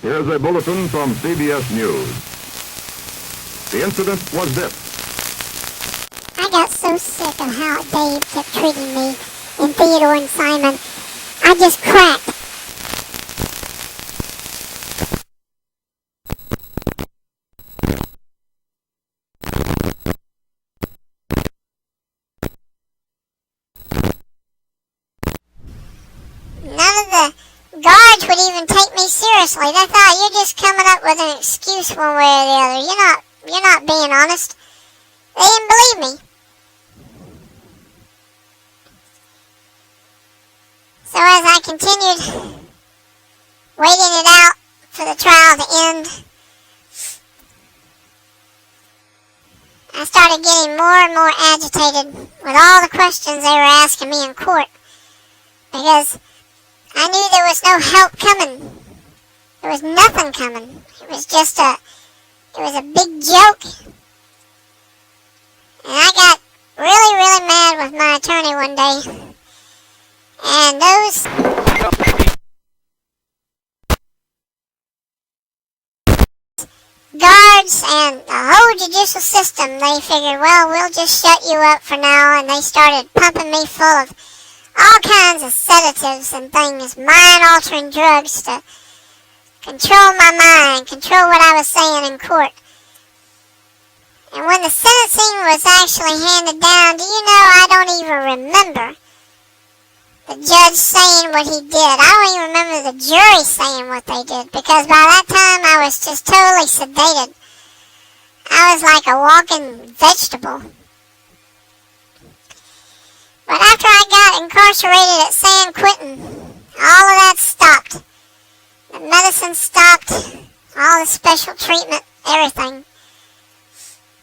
Here's a bulletin from CBS News. The incident was this. I got so sick of how Dave kept treating me and Theodore and Simon. I just cracked. None of the guards would even take me seriously. They thought you're just coming up with an excuse one way or the other. You're not being honest. They didn't believe me. So as I continued waiting it out for the trial to end, I started getting more and more agitated with all the questions they were asking me in court, because I knew there was no help coming. There was nothing coming. It was a big joke. And I got really, really mad with my attorney one day. And those guards and the whole judicial system, they figured, well, we'll just shut you up for now. And they started pumping me full of all kinds of sedatives and things, mind-altering drugs to control my mind, control what I was saying in court. And when the sentencing was actually handed down, do you know, I don't even remember the judge saying what he did. I don't even remember the jury saying what they did, because by that time I was just totally sedated. I was like a walking vegetable. But after I got incarcerated at San Quentin, all of that stopped. The medicine stopped, all the special treatment, everything.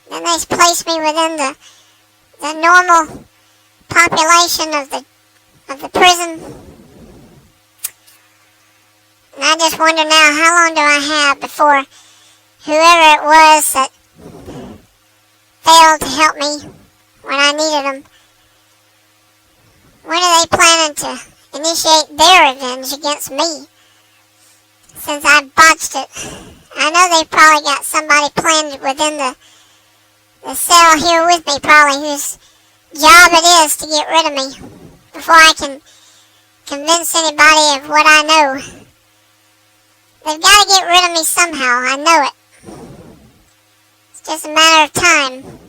Then they placed me within the normal population of the prison. And I just wonder now, how long do I have before whoever it was that failed to help me when I needed them, when are they planning to initiate their revenge against me, since I botched it? I know they've probably got somebody planned within the cell here with me, probably, whose job it is to get rid of me before I can convince anybody of what I know. They've got to get rid of me somehow. I know it. It's just a matter of time.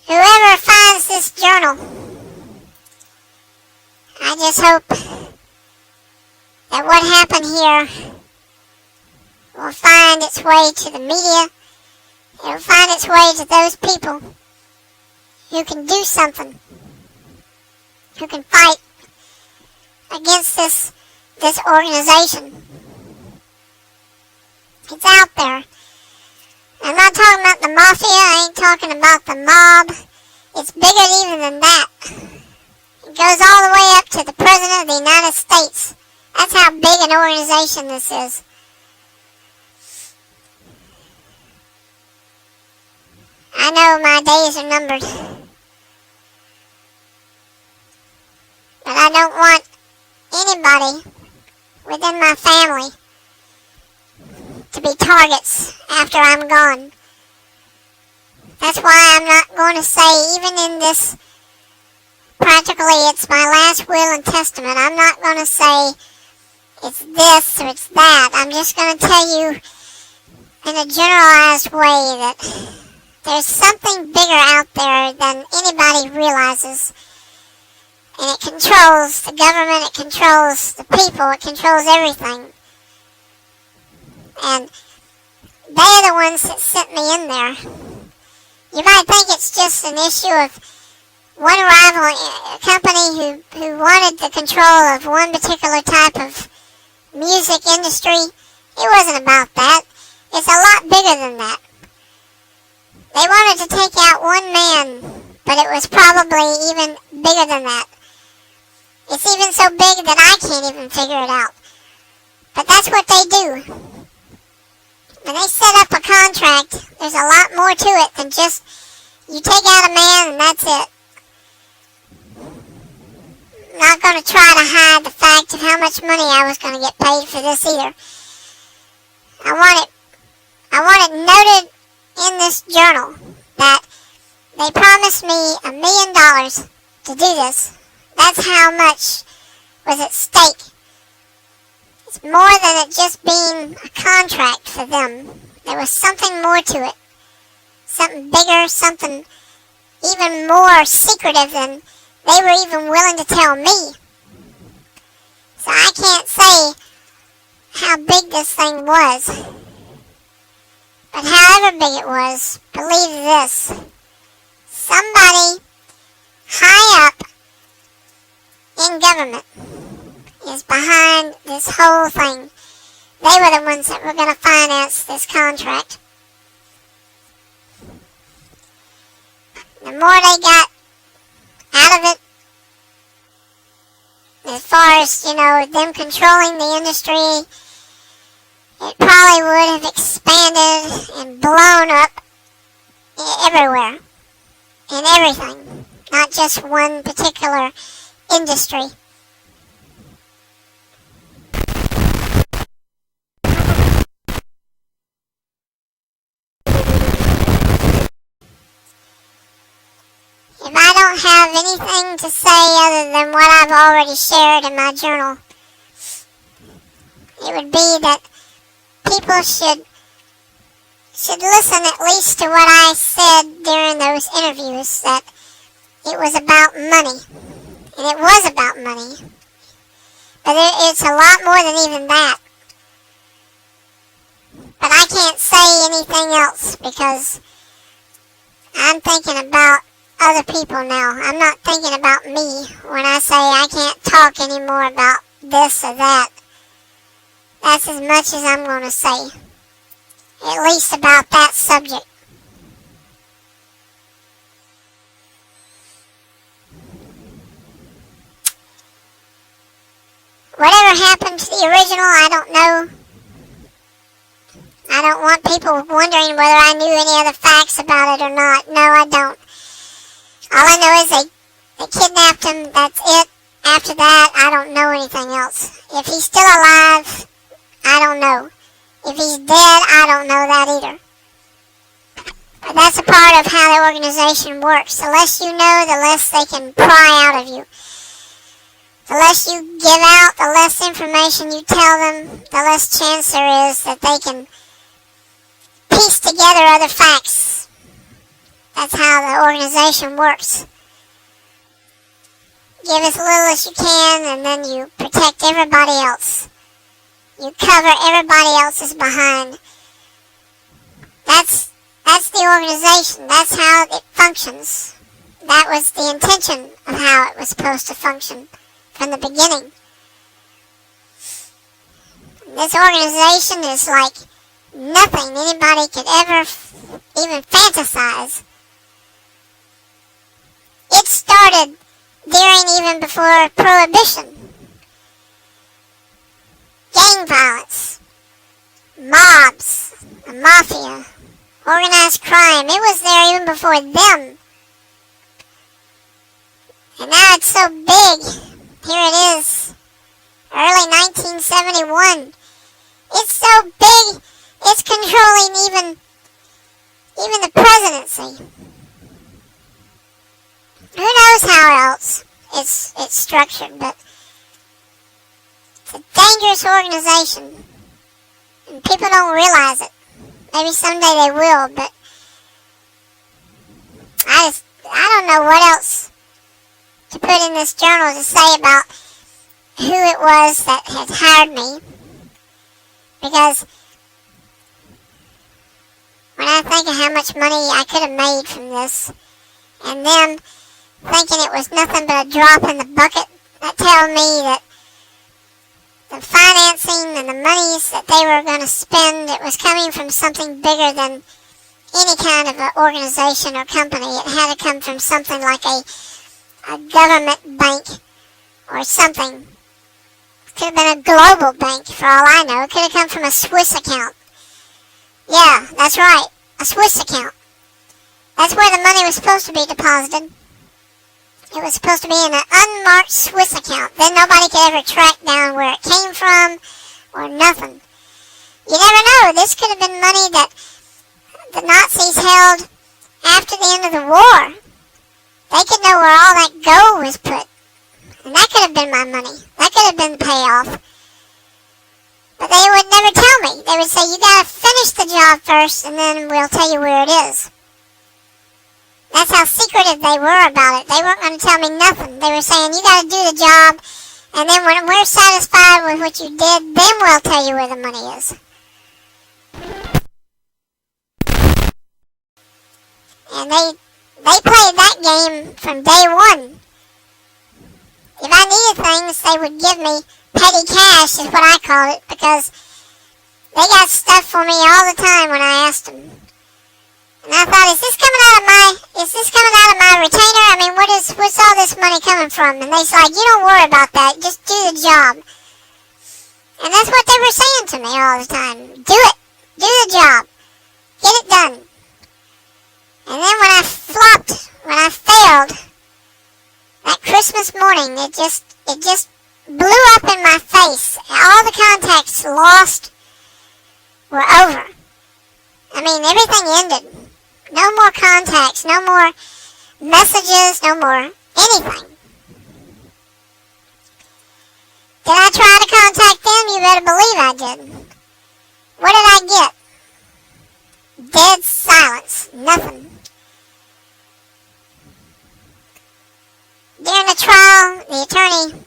Whoever finds this journal, I just hope that what happened here will find its way to the media. It will find its way to those people who can do something, who can fight against this organization. It's out there. I'm not talking about the mafia. I ain't talking about the mob. It's bigger even than that. It goes all the way up to the President of the United States. That's how big an organization this is. I know my days are numbered. But I don't want anybody within my family to be targets after I'm gone. That's why I'm not going to say, even in this, practically it's my last will and testament, I'm not going to say it's this or it's that. I'm just going to tell you in a generalized way that there's something bigger out there than anybody realizes. And it controls the government, it controls the people, it controls everything. And they're the ones that sent me in there. You might think it's just an issue of one rival company who wanted the control of one particular type of music industry. It wasn't about that. It's a lot bigger than that. They wanted to take out one man, but it was probably even bigger than that. It's even so big that I can't even figure it out. But that's what they do. When they set up a contract, there's a lot more to it than just you take out a man and that's it. not going to try to hide the fact of how much money I was going to get paid for this either. I want it noted in this journal that they promised me $1 million to do this. That's how much was at stake. It's more than it just being a contract for them. There was something more to it. Something bigger, something even more secretive than they were even willing to tell me. So I can't say how big this thing was. But however big it was, believe this. Somebody high up in government is behind this whole thing. They were the ones that were going to finance this contract. The more they got out of it, as far as, them controlling the industry, it probably would have expanded and blown up everywhere and everything, not just one particular industry. If I don't have anything to say other than what I've already shared in my journal, it would be that people should listen at least to what I said during those interviews, that it was about money. And it was about money. But it's a lot more than even that. But I can't say anything else because I'm thinking about other people now. I'm not thinking about me when I say I can't talk anymore about this or that. That's as much as I'm going to say. At least about that subject. Whatever happened to the original, I don't know. I don't want people wondering whether I knew any other facts about it or not. No, I don't. All I know is they kidnapped him. That's it. After that, I don't know anything else. If he's still alive, I don't know. If he's dead, I don't know that either. But that's a part of how the organization works. The less you know, the less they can pry out of you. The less you give out, the less information you tell them, the less chance there is that they can piece together other facts. That's how the organization works. Give as little as you can, and then you protect everybody else. You cover everybody else's behind. That's the organization. That's how it functions. That was the intention of how it was supposed to function from the beginning. This organization is like nothing anybody could ever even fantasize. It started during even before Prohibition. Gang violence, mobs, the mafia, organized crime. It was there even before them. And now it's so big. Here it is, early 1971. It's so big, it's controlling even the presidency. Who knows how else it's structured, but it's a dangerous organization, and people don't realize it. Maybe someday they will, but I don't know what else to put in this journal to say about who it was that had hired me, because when I think of how much money I could have made from this, and them thinking it was nothing but a drop in the bucket, that tells me that the financing and the monies that they were going to spend, it was coming from something bigger than any kind of an organization or company. It had to come from something like a government bank or something. It could have been a global bank for all I know. It could have come from a Swiss account. Yeah, that's right, a Swiss account. That's where the money was supposed to be deposited. It was supposed to be in an unmarked Swiss account. Then nobody could ever track down where it came from or nothing. You never know. This could have been money that the Nazis held after the end of the war. They could know where all that gold was put. And that could have been my money. That could have been the payoff. But they would never tell me. They would say, you gotta finish the job first, and then we'll tell you where it is. That's how secretive they were about it. They weren't going to tell me nothing. They were saying, you gotta do the job, and then when we're satisfied with what you did, then we'll tell you where the money is. And they played that game from day one. If I needed things, they would give me petty cash, is what I call it, because they got stuff for me all the time when I asked them. And I thought, is this coming out of my retainer? I mean, what's all this money coming from? And they's like, you don't worry about that, just do the job. And that's what they were saying to me all the time. Do it. Do the job. Get it done. And then when I flopped, when I failed, that Christmas morning, it just blew up in my face. All the contacts lost were over. I mean, everything ended. No more contacts, no more messages, no more anything. Did I try to contact them? You better believe I did. What did I get? Dead silence. Nothing. During the trial, the attorney,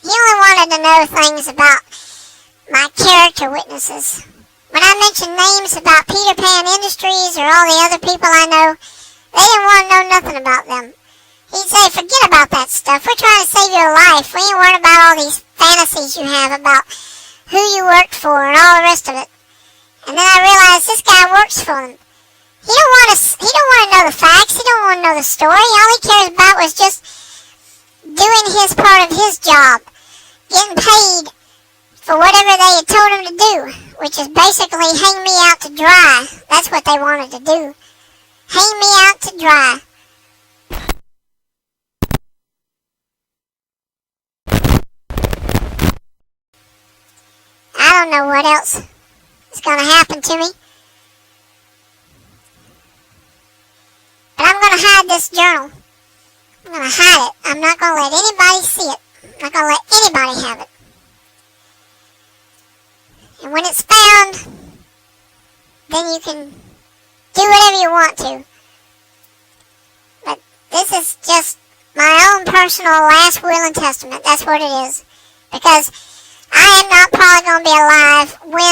he only wanted to know things about my character witnesses. When I mentioned names about Peter Pan Industries or all the other people I know, they didn't want to know nothing about them. He'd say, forget about that stuff. We're trying to save your life. We ain't worried about all these fantasies you have about who you worked for and all the rest of it. And then I realized this guy works for them. He don't want to know the facts. He don't want to know the story. All he cares about was just doing his part of his job, getting paid for whatever they had told him to do, which is basically hang me out to dry. That's what they wanted to do. Hang me out to dry. I don't know what else is going to happen to me. But I'm going to hide this journal. I'm going to hide it. I'm not going to let anybody see it. I'm not going to let anybody have it. And when it's found, then you can do whatever you want to. But this is just my own personal last will and testament. That's what it is. Because I am not probably going to be alive when